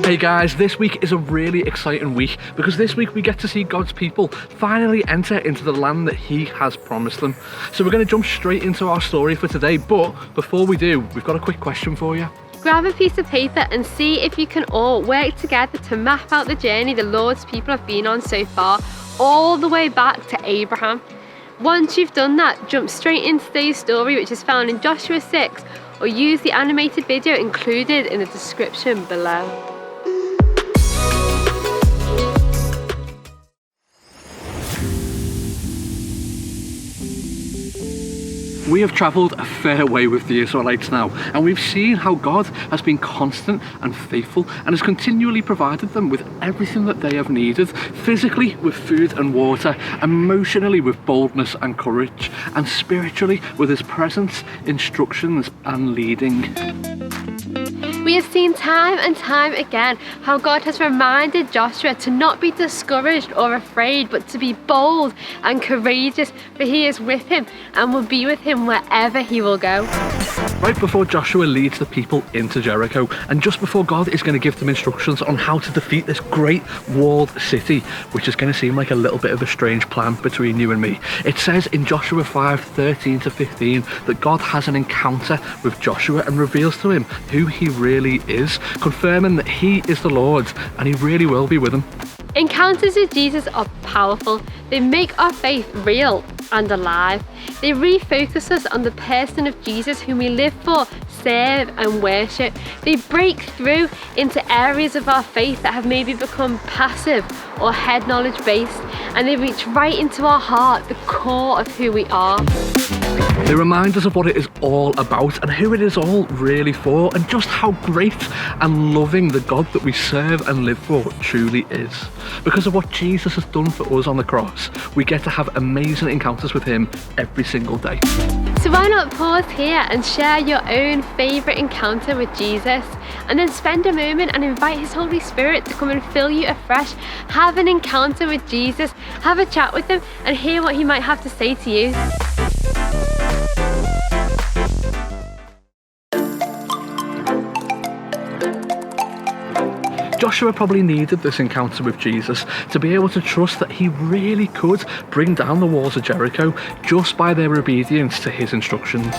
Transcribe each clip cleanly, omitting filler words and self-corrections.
Hey guys, this week is a really exciting week because this week we get to see God's people finally enter into the land that He has promised them. So we're going to jump straight into our story for today, but before we do, we've got a quick question for you. Grab a piece of paper and see if you can all work together to map out the journey the Lord's people have been on so far, all the way back to Abraham. Once you've done that, jump straight into today's story, which is found in Joshua 6, or use the animated video included in the description below. We have travelled a fair way with the Israelites now, and we've seen how God has been constant and faithful and has continually provided them with everything that they have needed, physically with food and water, emotionally with boldness and courage, and spiritually with His presence, instructions and leading. We have seen time and time again how God has reminded Joshua to not be discouraged or afraid, but to be bold and courageous, for He is with him and will be with him wherever he will go. Right before Joshua leads the people into Jericho, and just before God is going to give them instructions on how to defeat this great walled city, which is going to seem like a little bit of a strange plan between you and me, it says in Joshua 5:13-15 that God has an encounter with Joshua and reveals to him who He really is, confirming that He is the Lord and He really will be with him. Encounters with Jesus are powerful. They make our faith real and alive. They refocus us on the person of Jesus, whom we live for, serve and worship. They break through into areas of our faith that have maybe become passive or head knowledge based, and they reach right into our heart, the core of who we are. They remind us of what it is all about and who it is all really for, and just how great and loving the God that we serve and live for truly is. Because of what Jesus has done for us on the cross, we get to have amazing encounters with Him every single day. So why not pause here and share your own favourite encounter with Jesus, and then spend a moment and invite His Holy Spirit to come and fill you afresh. Have an encounter with Jesus, have a chat with Him and hear what He might have to say to you. Joshua probably needed this encounter with Jesus to be able to trust that He really could bring down the walls of Jericho just by their obedience to His instructions.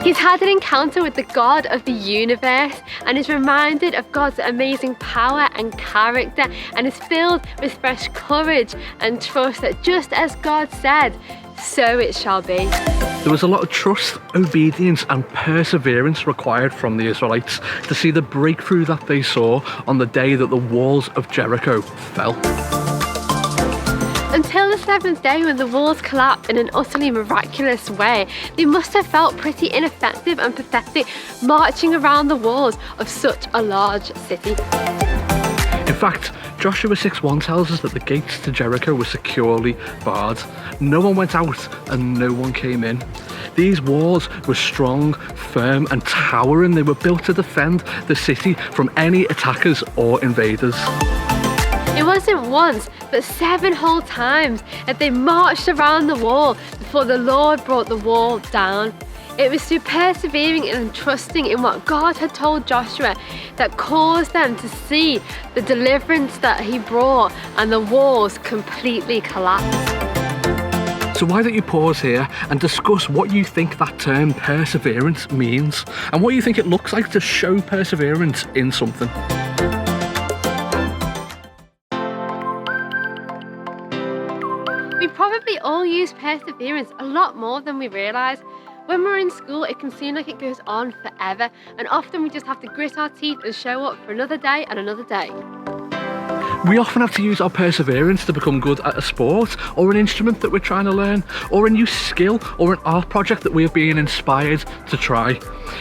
He's had an encounter with the God of the universe and is reminded of God's amazing power and character, and is filled with fresh courage and trust that just as God said, so it shall be. There was a lot of trust, obedience and perseverance required from the Israelites to see the breakthrough that they saw on the day that the walls of Jericho fell. Until the seventh day, when the walls collapsed in an utterly miraculous way, they must have felt pretty ineffective and pathetic marching around the walls of such a large city. In fact, Joshua 6:1 tells us that the gates to Jericho were securely barred. No one went out and no one came in. These walls were strong, firm and towering. They were built to defend the city from any attackers or invaders. It wasn't once, but 7 whole times that they marched around the wall before the Lord brought the wall down. It was through persevering and trusting in what God had told Joshua that caused them to see the deliverance that He brought, and the walls completely collapsed. So why don't you pause here and discuss what you think that term perseverance means, and what you think it looks like to show perseverance in something. We probably all use perseverance a lot more than we realise. When we're in school, it can seem like it goes on forever, and often we just have to grit our teeth and show up for another day and another day. We often have to use our perseverance to become good at a sport, or an instrument that we're trying to learn, or a new skill, or an art project that we are being inspired to try.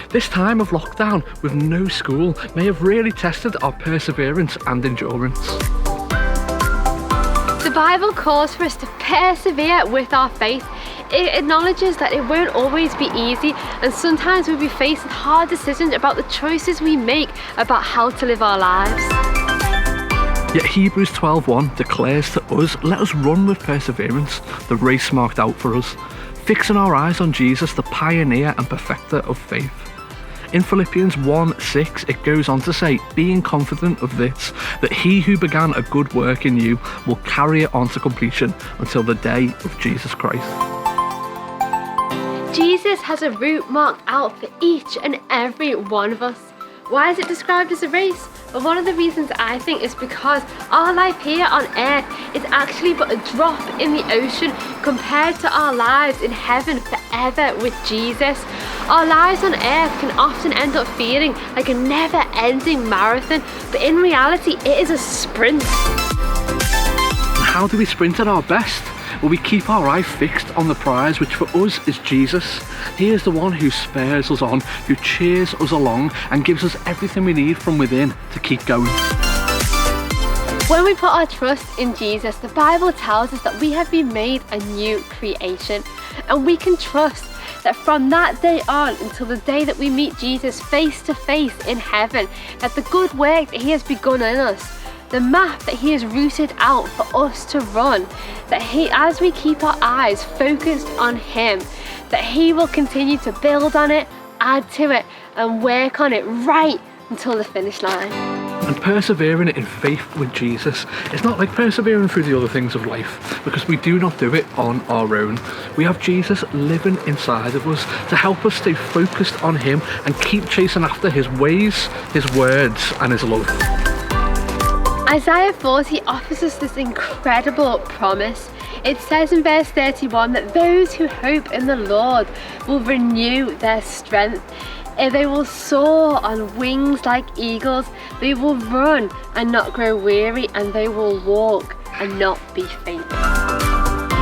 This time of lockdown with no school may have really tested our perseverance and endurance. The Bible calls for us to persevere with our faith. It acknowledges that it won't always be easy, and sometimes we'll be faced with hard decisions about the choices we make about how to live our lives. Yet Hebrews 12:1 declares to us, let us run with perseverance the race marked out for us, fixing our eyes on Jesus, the pioneer and perfecter of faith. In Philippians 1:6, it goes on to say, being confident of this, that he who began a good work in you will carry it on to completion until the day of Jesus Christ. Jesus has a route marked out for each and every one of us. Why is it described as a race? Well, one of the reasons I think is because our life here on earth is actually but a drop in the ocean compared to our lives in heaven forever with Jesus. Our lives on earth can often end up feeling like a never-ending marathon, but in reality it is a sprint. How do we sprint at our best? Well, we keep our eye fixed on the prize, which for us is Jesus. He is the one who spurs us on, who cheers us along and gives us everything we need from within to keep going. When we put our trust in Jesus, the Bible tells us that we have been made a new creation, and we can trust that from that day on until the day that we meet Jesus face to face in heaven, that the good work that he has begun in us, the map that he has routed out for us to run, that he, as we keep our eyes focused on him, that he will continue to build on it, add to it, and work on it right until the finish line. And persevering in faith with Jesus is not like persevering through the other things of life, because we do not do it on our own. We have Jesus living inside of us to help us stay focused on him and keep chasing after his ways, his words, and his love. Isaiah 40 offers us this incredible promise. It says in verse 31 that those who hope in the Lord will renew their strength. They will soar on wings like eagles. They will run and not grow weary, and they will walk and not be faint.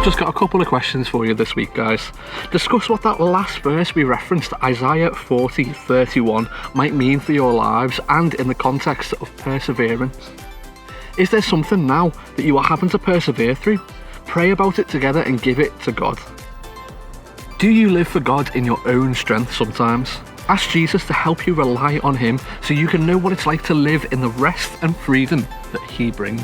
Just got a couple of questions for you this week, guys. Discuss what that last verse we referenced, Isaiah 40:31, might mean for your lives and in the context of perseverance. Is there something now that you are having to persevere through? Pray about it together and give it to God. Do you live for God in your own strength sometimes? Ask Jesus to help you rely on him so you can know what it's like to live in the rest and freedom that he brings.